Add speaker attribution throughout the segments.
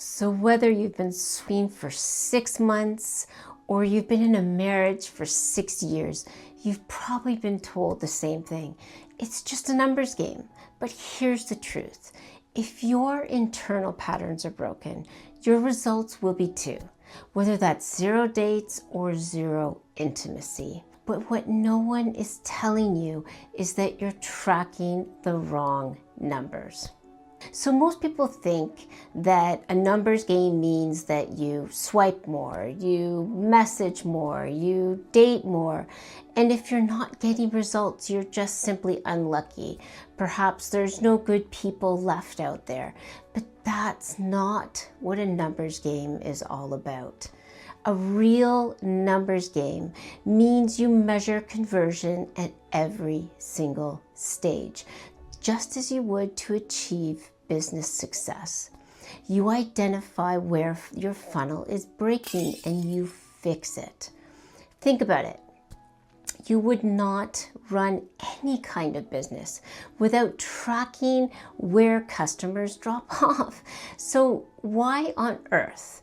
Speaker 1: So whether you've been sweating for 6 months or you've been in a marriage for 6 years, you've probably been told the same thing. It's just a numbers game. But here's the truth. If your internal patterns are broken, your results will be too, whether that's 0 dates or 0 intimacy. But what no one is telling you is that you're tracking the wrong numbers. So most people think that a numbers game means that you swipe more, you message more, you date more. And if you're not getting results, you're just simply unlucky. Perhaps there's no good people left out there. But that's not what a numbers game is all about. A real numbers game means you measure conversion at every single stage, just as you would to achieve business success. You identify where your funnel is breaking and you fix it. Think about it. You would not run any kind of business without tracking where customers drop off. So why on earth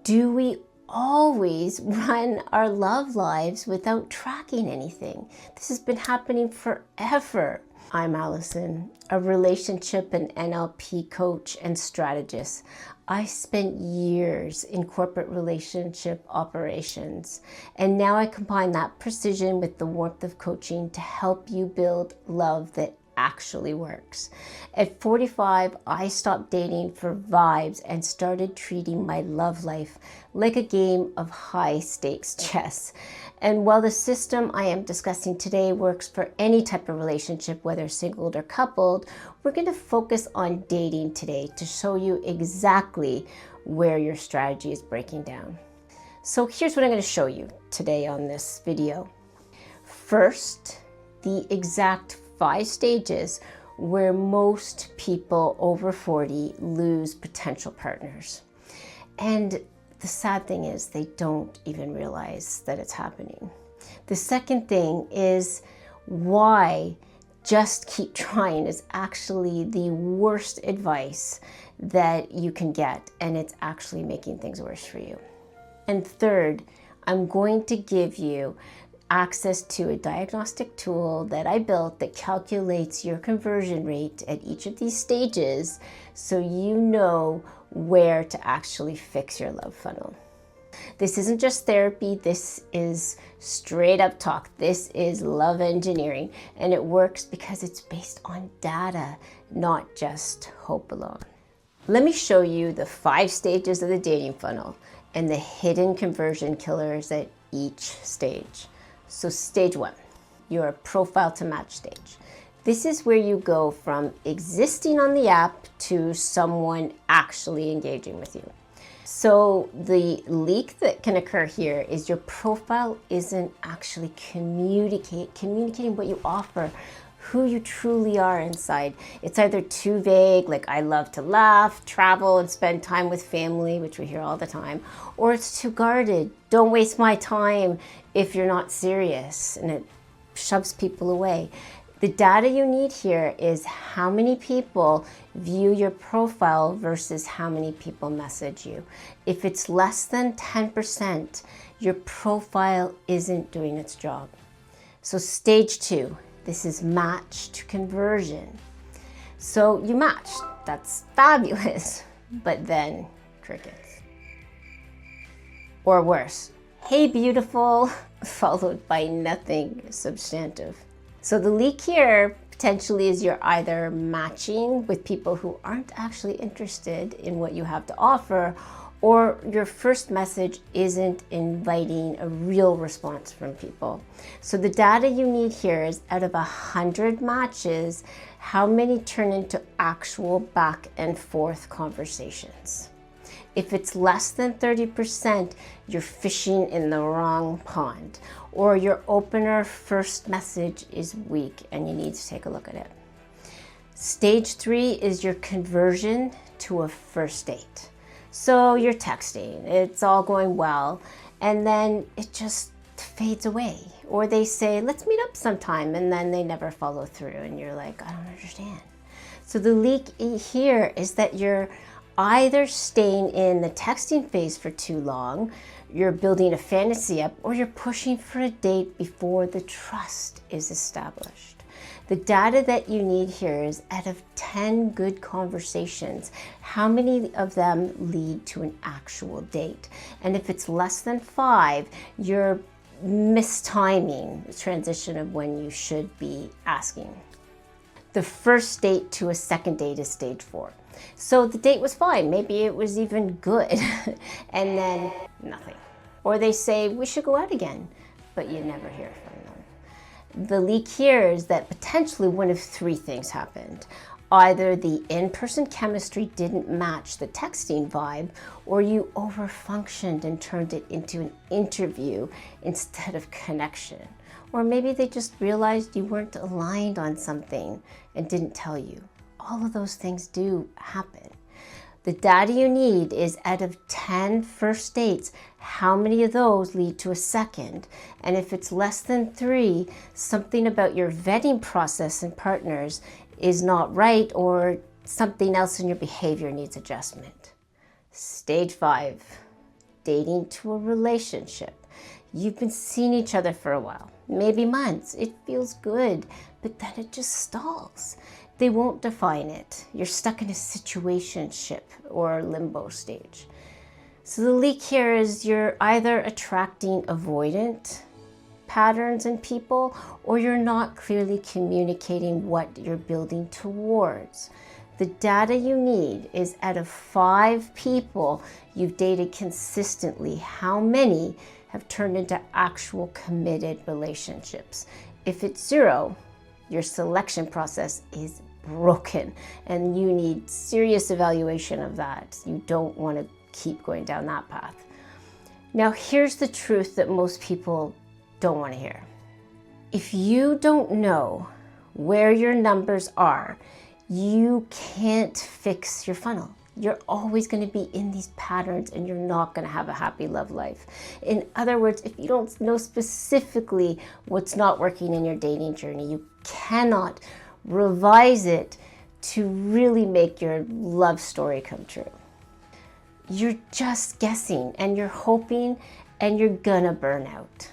Speaker 1: do we always run our love lives without tracking anything? This has been happening forever. I'm Allison, a relationship and NLP coach and strategist. I spent years in corporate relationship operations, and now I combine that precision with the warmth of coaching to help you build love that actually works. At 45, I stopped dating for vibes and started treating my love life like a game of high-stakes chess. And while the system I am discussing today works for any type of relationship, whether single or coupled, we're going to focus on dating today to show you exactly where your strategy is breaking down. So here's what I'm going to show you today on this video. First, the exact 5 stages where most people over 40 lose potential partners. And the sad thing is they don't even realize that it's happening. The second thing is why just keep trying is actually the worst advice that you can get, and it's actually making things worse for you. And third, I'm going to give you access to a diagnostic tool that I built that calculates your conversion rate at each of these stages so you know where to actually fix your love funnel. This isn't just therapy, this is straight up talk. This is love engineering, and it works because it's based on data, not just hope alone. Let me show you the 5 stages of the dating funnel and the hidden conversion killers at each stage. So stage 1, your profile to match stage. This is where you go from existing on the app to someone actually engaging with you. So the leak that can occur here is your profile isn't actually communicating what you offer, who you truly are inside. It's either too vague, like I love to laugh, travel, and spend time with family, which we hear all the time, or it's too guarded. Don't waste my time if you're not serious, and it shoves people away. The data you need here is how many people view your profile versus how many people message you. If it's less than 10%, your profile isn't doing its job. So stage 2, this is match to conversion. So you matched, that's fabulous, but then crickets. Or worse, hey beautiful, followed by nothing substantive. So the leak here potentially is you're either matching with people who aren't actually interested in what you have to offer, or your first message isn't inviting a real response from people. So the data you need here is out of 100 matches, how many turn into actual back and forth conversations? If it's less than 30%, you're fishing in the wrong pond, or your opener first message is weak and you need to take a look at it. Stage 3 is your conversion to a first date. So you're texting, it's all going well, and then it just fades away. Or they say, let's meet up sometime, and then they never follow through, and you're like, I don't understand. So the leak here is that you're either staying in the texting phase for too long, you're building a fantasy up, or you're pushing for a date before the trust is established. The data that you need here is, out of 10 good conversations, how many of them lead to an actual date? And if it's less than 5, you're mistiming the transition of when you should be asking. The first date to a second date is stage 4. So the date was fine, maybe it was even good, and then nothing. Or they say, we should go out again, but you never hear from them. The leak here is that potentially one of 3 things happened. Either the in-person chemistry didn't match the texting vibe, or you overfunctioned and turned it into an interview instead of connection. Or maybe they just realized you weren't aligned on something and didn't tell you. All of those things do happen. The data you need is, out of 10 first dates, how many of those lead to a second? And if it's less than 3, something about your vetting process and partners is not right, or something else in your behavior needs adjustment. Stage 5, dating to a relationship. You've been seeing each other for a while, maybe months. It feels good, but then it just stalls. They won't define it. You're stuck in a situationship or limbo stage. So the leak here is, you're either attracting avoidant patterns in people, or you're not clearly communicating what you're building towards. The data you need is, out of 5 people you've dated consistently, how many have turned into actual committed relationships? If it's 0, your selection process is broken and you need serious evaluation of that. You don't want to keep going down that path. Now, here's the truth that most people don't want to hear. If you don't know where your numbers are, you can't fix your funnel. You're always going to be in these patterns and you're not going to have a happy love life. In other words, if you don't know specifically what's not working in your dating journey, you cannot revise it to really make your love story come true. You're just guessing and you're hoping, and you're gonna burn out.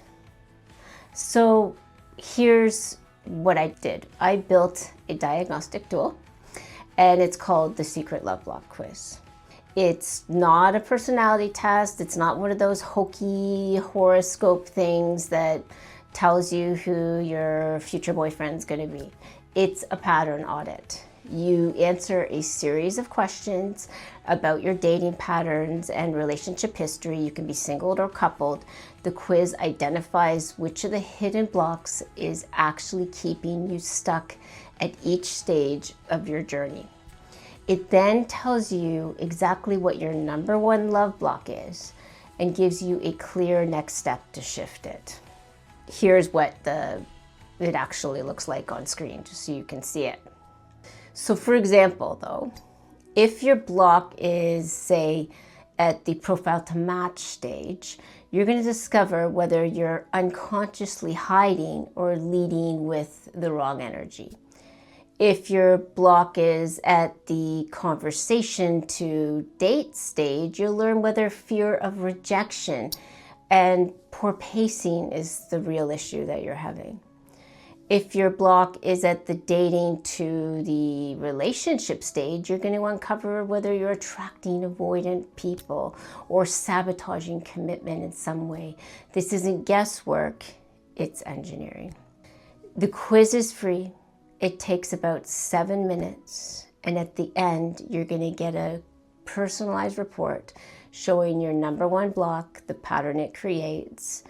Speaker 1: So here's what I did. I built a diagnostic tool, and it's called the Secret Love Block Quiz. It's not a personality test. It's not one of those hokey horoscope things that tells you who your future boyfriend's gonna be. It's a pattern audit. You answer a series of questions about your dating patterns and relationship history. You can be singled or coupled. The quiz identifies which of the hidden blocks is actually keeping you stuck at each stage of your journey. It then tells you exactly what your number 1 love block is and gives you a clear next step to shift it. Here's what it actually looks like on screen, just so you can see it. So for example, though, if your block is, say, at the profile to match stage, you're going to discover whether you're unconsciously hiding or leading with the wrong energy. If your block is at the conversation to date stage, you'll learn whether fear of rejection and poor pacing is the real issue that you're having. If your block is at the dating to the relationship stage, you're going to uncover whether you're attracting avoidant people or sabotaging commitment in some way. This isn't guesswork, it's engineering. The quiz is free. It takes about 7 minutes. And at the end, you're going to get a personalized report showing your number 1 block, the pattern it creates,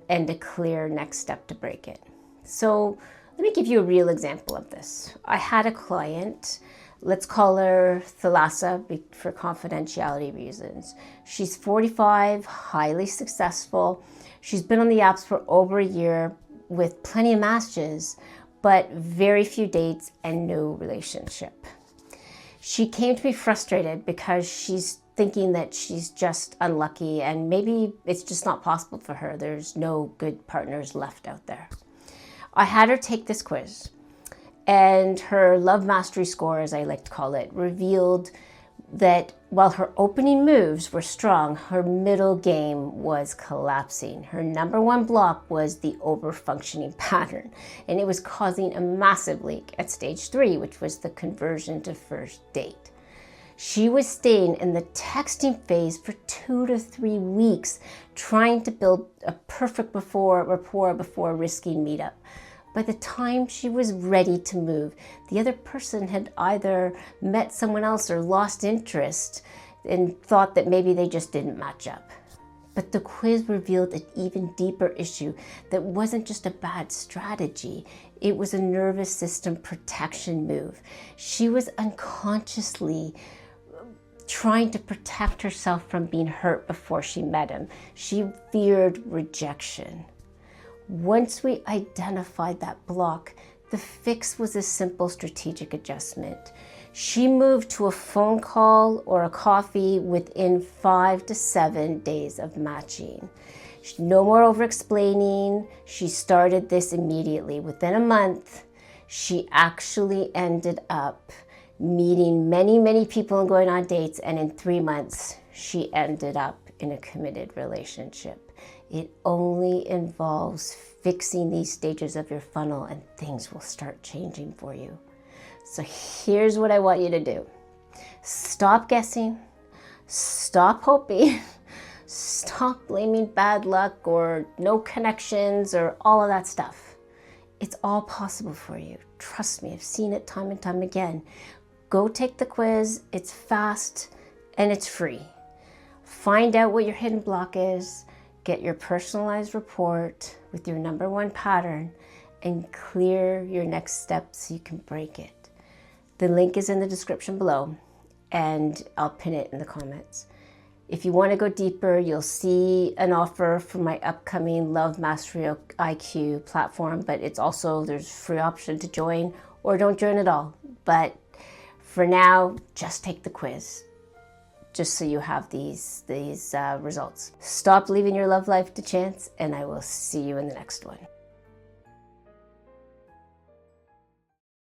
Speaker 1: and a clear next step to break it. So let me give you a real example of this. I had a client, let's call her Thalassa for confidentiality reasons. She's 45, highly successful. She's been on the apps for over a year with plenty of matches, but very few dates and no relationship. She came to me frustrated because she's thinking that she's just unlucky and maybe it's just not possible for her. There's no good partners left out there. I had her take this quiz, and her love mastery score, as I like to call it, revealed that While her opening moves were strong, her middle game was collapsing. Her number one block was the over-functioning pattern, and it was causing a massive leak at stage 3, which was the conversion to first date. She was staying in the texting phase for 2 to 3 weeks, trying to build a perfect rapport before risking meetup. By the time she was ready to move, the other person had either met someone else or lost interest and thought that maybe they just didn't match up. But the quiz revealed an even deeper issue that wasn't just a bad strategy, it was a nervous system protection move. She was unconsciously trying to protect herself from being hurt before she met him. She feared rejection. Once we identified that block, the fix was a simple strategic adjustment. She moved to a phone call or a coffee within 5 to 7 days of matching. No more over-explaining. She started this immediately. Within a month, she actually ended up meeting many people and going on dates, and in 3 months, she ended up in a committed relationship. It only involves fixing these stages of your funnel and things will start changing for you. So here's what I want you to do. Stop guessing, stop hoping, stop blaming bad luck or no connections or all of that stuff. It's all possible for you. Trust me, I've seen it time and time again. Go take the quiz, it's fast and it's free. Find out what your hidden block is, get your personalized report with your number one pattern, and clear your next steps so you can break it. The link is in the description below, and I'll pin it in the comments. If you want to go deeper, you'll see an offer for my upcoming Love Mastery IQ platform, but there's a free option to join or don't join at all. But for now, just take the quiz, just so you have these results. Stop leaving your love life to chance, and I will see you in the next one.